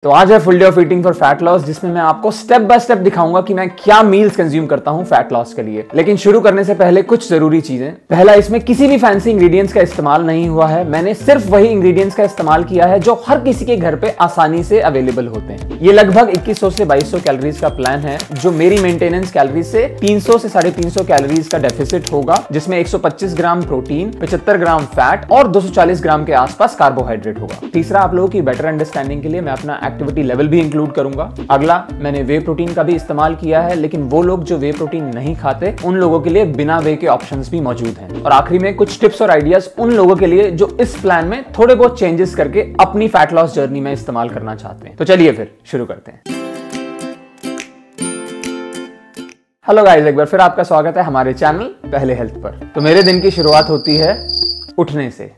तो आज है full day of eating for fat loss, जिसमें मैं आपको स्टेप बाय स्टेप दिखाऊंगा कि मैं क्या मील्स कंज्यूम करता हूं फैट लॉस के लिए। लेकिन शुरू करने से पहले कुछ जरूरी चीजें। पहला, इसमें किसी भी फैंसी इंग्रेडिएंट्स का इस्तेमाल नहीं हुआ है। मैंने सिर्फ वही इंग्रेडिएंट्स का इस्तेमाल किया है जो हर किसी के घर पे आसानी से अवेलेबल होते हैं। ये लगभग 2100 से 2200 कैलोरीज का प्लान है, जो मेरी मेंटेनेंस कैलोरीज से 300 से 350 कैलोरीज का डेफिसिट होगा, जिसमें 125 ग्राम प्रोटीन, 75 ग्राम फैट और 240 ग्राम के आसपास कार्बोहाइड्रेट होगा। तीसरा, आप लोगों की बेटर अंडरस्टैंडिंग के लिए मैं अपना एक्टिविटी लेवल भी इंक्लूड करूंगा। अगला, मैंने वे प्रोटीन का भी इस्तेमाल किया है, लेकिन वो लोग जो वे प्रोटीन नहीं खाते उन लोगों के लिए बिना वे के ऑप्शंस भी मौजूद हैं। और आखिरी में कुछ टिप्स और आइडियाज उन लोगों के लिए जो इस प्लान में थोड़े बहुत चेंजेस करके अपनी फैट लॉस जर्नी में इस्तेमाल करना चाहते हैं। तो चलिए फिर शुरू करते हैं। हेलो गाइस, एक बार फिर आपका स्वागत है हमारे चैनल पहले हेल्थ पर। तो मेरे दिन की शुरुआत होती है उठने से।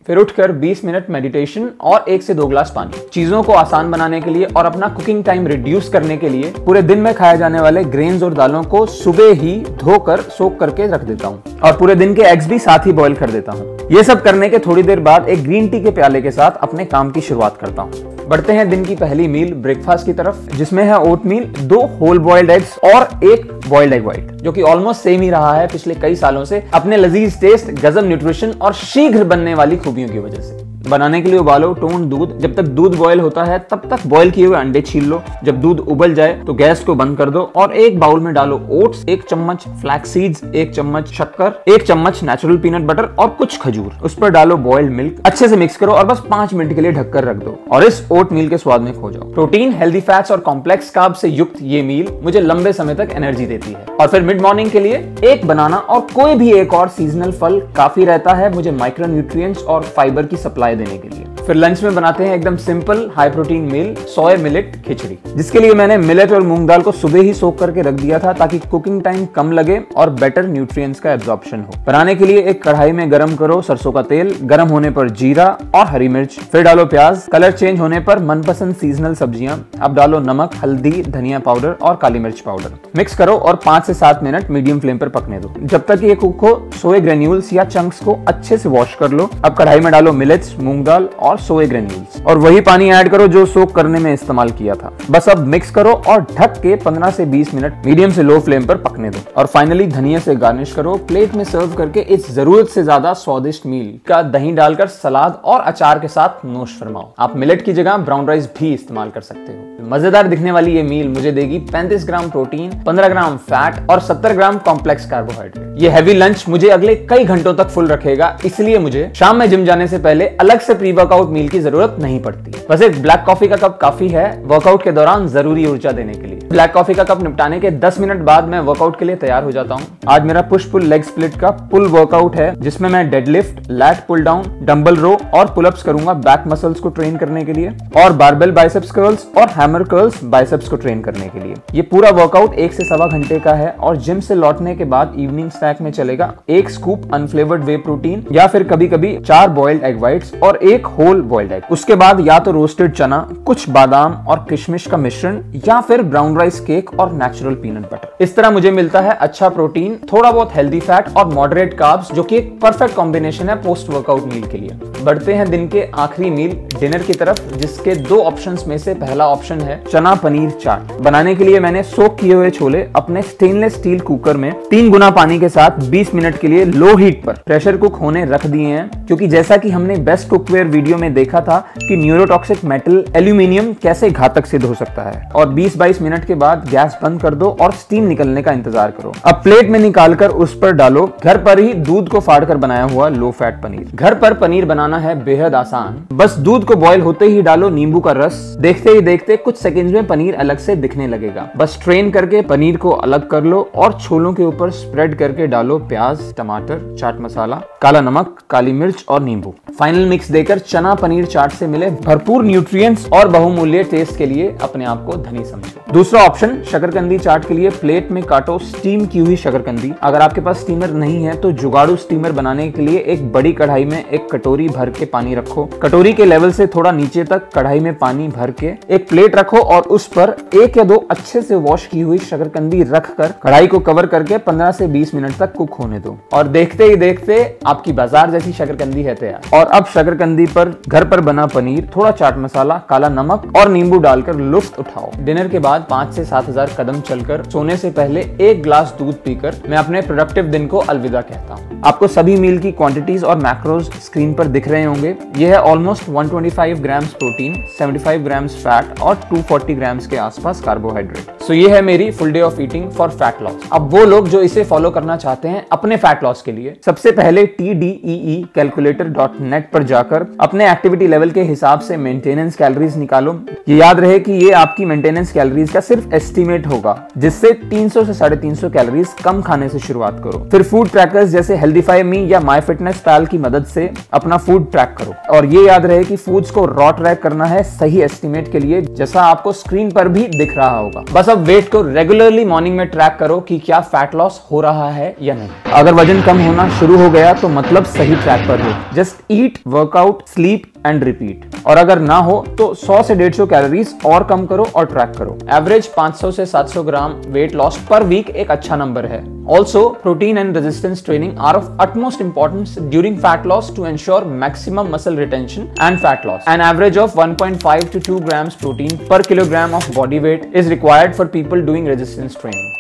फिर उठकर 20 मिनट मेडिटेशन और 1 से 2 ग्लास पानी। चीजों को आसान बनाने के लिए और अपना कुकिंग टाइम रिड्यूस करने के लिए पूरे दिन में खाए जाने वाले ग्रेन्स और दालों को सुबह ही धोकर सोक करके रख देता हूँ, और पूरे दिन के एग्स भी साथ ही बॉईल कर देता हूँ। ये सब करने के थोड़ी देर बाद एक ग्रीन टी के प्याले के साथ अपने काम की शुरुआत करता हूँ। बढ़ते हैं दिन की पहली मील ब्रेकफास्ट की तरफ, जिसमें है ओटमील, 2 होल बॉइल्ड एग्स और 1 बॉइल्ड एग व्हाइट, जो कि ऑलमोस्ट सेम ही रहा है पिछले कई सालों से अपने लजीज टेस्ट, गजब न्यूट्रिशन और शीघ्र बनने वाली खूबियों की वजह से। बनाने के लिए उबालो टोन दूध। जब तक दूध बॉयल होता है तब तक बॉयल किए हुए अंडे छील लो। जब दूध उबल जाए तो गैस को बंद कर दो और एक बाउल में डालो ओट्स, 1 चम्मच फ्लैक्स सीड्स, 1 चम्मच शक्कर, 1 चम्मच नेचुरल पीनट बटर और कुछ खजूर। उस पर डालो बॉइल्ड मिल्क, अच्छे से मिक्स करो और बस 5 मिनट के लिए ढककर रख दो और इस ओट मील के स्वाद में खो जाओ। प्रोटीन, हेल्दी फैट्स और कॉम्प्लेक्स कार्ब से युक्त ये मील मुझे लंबे समय तक एनर्जी देती है। और फिर मिड मॉर्निंग के लिए 1 बनाना और कोई भी एक और सीजनल फल काफी रहता है मुझे माइक्रो न्यूट्रिएंट्स और फाइबर की सप्लाई देने के लिए। फिर लंच में बनाते हैं एकदम सिंपल हाई प्रोटीन मील, सोया मिलेट खिचड़ी, जिसके लिए मैंने मिलेट और मूंग दाल को सुबह ही सोक करके रख दिया था ताकि कुकिंग टाइम कम लगे और बेटर न्यूट्रिएंट्स का एब्जॉर्प्शन हो। बनाने के लिए एक कढ़ाई में गरम करो सरसों का तेल, गरम होने पर जीरा और हरी मिर्च, फिर डालो प्याज, कलर चेंज होने पर मनपसंद सीजनल सब्जियां, अब डालो नमक, हल्दी, धनिया पाउडर और काली मिर्च पाउडर। मिक्स करो और 5 से 7 मिनट मीडियम फ्लेम पर पकने दो जब तक ये कुक हो। सोए ग्रेन्यूल्स या चंक्स को अच्छे से वॉश कर लो। अब कढ़ाई में डालो मिलेट्स, मूंग दाल और सोए ग्रेन्यूल्स और वही पानी ऐड करो जो सोक करने में इस्तेमाल किया था। बस अब मिक्स करो और ढक के 15 से 20 मिनट मीडियम से लो फ्लेम पर पकने दो। और फाइनली धनिया से गार्निश करो। प्लेट में सर्व करके इस जरूरत से ज्यादा स्वादिष्ट मील का दही डालकर सलाद और अचार के साथ नोश फरमाओ। आप मिलेट की जगह ब्राउन राइस भी इस्तेमाल कर सकते हो। मजेदार दिखने वाली ये मील मुझे देगी 35 ग्राम प्रोटीन, 15 ग्राम फैट और 70 ग्राम कॉम्प्लेक्स कार्बोहाइड्रेट। ये हैवी लंच मुझे अगले कई घंटों तक फुल रखेगा, इसलिए मुझे शाम में जिम जाने से पहले अलग से प्री वर्कआउट मील की जरूरत नहीं पड़ती। बस एक ब्लैक कॉफी का कप काफी है वर्कआउट के दौरान जरूरी ऊर्जा देने के लिए। ब्लैक कॉफी का कप निपटाने के 10 मिनट बाद मैं वर्कआउट के लिए तैयार हो जाता हूँ। आज मेरा पुश पुल लेग स्प्लिट का पुल वर्कआउट है, जिसमें मैं deadlift, lat pull down, dumbbell row और पुलअप्स करूंगा बैक मसल्स को ट्रेन करने के लिए, और बारबेल बाइसेप्स कर्ल्स और हैमर कर्ल्स बाइसेप्स को ट्रेन करने के लिए। ये पूरा वर्कआउट 1 से सवा घंटे का है और जिम से लौटने के बाद इवनिंग स्नैक में चलेगा 1 स्कूप अनफ्लेवर्ड वे प्रोटीन या फिर कभी कभी 4 बॉइल्ड एग व्हाइट्स और 1 होल बॉइल्ड एग। उसके बाद या तो रोस्टेड चना, कुछ बादाम और किशमिश का मिश्रण या फिर ब्राउन राइस केक और नेचुरल पीनट बटर। इस तरह मुझे मिलता है अच्छा प्रोटीन, थोड़ा बहुत हेल्दी फैट और मॉडरेट कार्ब्स, जो कि एक परफेक्ट कॉम्बिनेशन है पोस्ट वर्कआउट मील के लिए। बढ़ते हैं दिन के आखिरी मील डिनर की तरफ, जिसके 2 ऑप्शंस में से पहला ऑप्शन है चना पनीर चाट। बनाने के लिए मैंने सोक किए हुए छोले अपने स्टेनलेस स्टील कुकर में 3 गुना पानी के साथ 20 मिनट के लिए लो हीट पर प्रेशर कुक होने रख दिए हैं, क्योंकि जैसा कि हमने बेस्ट कुकवेयर वीडियो में देखा था कि न्यूरोटॉक्सिक मेटल एल्यूमिनियम कैसे घातक सिद्ध हो सकता है। और 20-22 मिनट के बाद गैस बंद कर दो और स्टीम निकलने का इंतजार करो। अब प्लेट में निकालकर उस पर डालो घर पर ही दूध को फाड़कर बनाया हुआ लो फैट पनीर। घर पर पनीर बनाना है बेहद आसान। बस दूध को बॉयल होते ही डालो नींबू का रस। देखते ही देखते कुछ सेकंड्स में पनीर अलग से दिखने लगेगा। बस स्ट्रेन करके पनीर को अलग कर लो और छोलों के ऊपर स्प्रेड करके डालो प्याज, टमाटर, चाट मसाला, काला नमक, काली मिर्च और नींबू। फाइनल मिक्स देकर चना पनीर चाट से मिले भरपूर न्यूट्रिएंट्स और बहुमूल्य टेस्ट के लिए अपने आप को धनी समझो। दूसरा दूसरा ऑप्शन शकरकंदी चाट के लिए प्लेट में काटो स्टीम की हुई शकरकंदी। अगर आपके पास स्टीमर नहीं है तो जुगाड़ू स्टीमर बनाने के लिए एक बड़ी कढ़ाई में एक कटोरी भर के पानी रखो। कटोरी के लेवल से थोड़ा नीचे तक कढ़ाई में पानी भर के एक प्लेट रखो और उस पर 1 या 2 अच्छे से वॉश की हुई शकरकंदी रखकर कढ़ाई को कवर करके 15 से 20 मिनट तक कुक होने दो। और देखते ही देखते आपकी बाजार जैसी शकरकंदी है तैयार। और अब शकरकंदी पर घर पर बना पनीर, थोड़ा चाट मसाला, काला नमक और नींबू डालकर लुत्फ उठाओ। डिनर के बाद 5 से 7,000 कदम चलकर सोने से पहले 1 ग्लास दूध पीकर मैं अपने प्रोडक्टिव दिन को अलविदा कहता हूँ। आपको सभी मील की क्वांटिटीज और मैक्रोज स्क्रीन पर दिख रहे होंगे। यह है almost 125 grams protein, 75 grams fat और 240 ग्राम्स के आसपास कार्बोहाइड्रेट। सो ये है मेरी full day of eating for fat loss. अब वो लोग जो इसे फॉलो करना चाहते हैं अपने फैट लॉस के लिए, सबसे पहले TDEE-calculator.net पर जाकर अपने एक्टिविटी लेवल के हिसाब से मेंटेनेंस कैलोरीज निकालो। ये याद रहे कि ये आपकी मेंटेनेंस कैलोरीज का सिर्फ एस्टीमेट होगा, जिससे 300 से 350 कैलोरीज कम खाने से शुरुआत करो। फिर फूड ट्रैकर्स जैसे हेल्दीफाई मी या MyFitnessPal की मदद से अपना फूड ट्रैक करो। और ये याद रहे कि फूड्स को रॉ ट्रैक करना है सही एस्टीमेट के लिए, जैसा आपको स्क्रीन पर भी दिख रहा होगा। बस अब वेट को रेगुलरली मॉर्निंग में ट्रैक करो कि क्या फैट लॉस हो रहा है या नहीं। अगर वजन कम होना शुरू हो गया तो मतलब सही ट्रैक पर हो। Just eat, workout, sleep and repeat. और अगर ना हो तो 100 से 150 कैलोरीज और कम करो और ट्रैक करो। एवरेज 500 से 700 gram weight loss per week एक अच्छा नंबर है। Also, protein and resistance training are of utmost importance during fat loss to ensure maximum muscle retention and fat loss. An average of 1.5 to 2 grams protein per kilogram of body weight is required for people doing resistance training.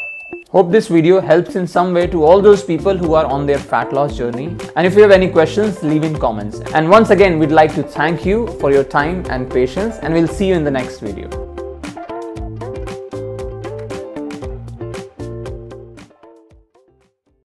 Hope this video helps in some way to all those people who are on their fat loss journey. And if you have any questions, leave in comments. And once again, we'd like to thank you for your time and patience, and we'll see you in the next video.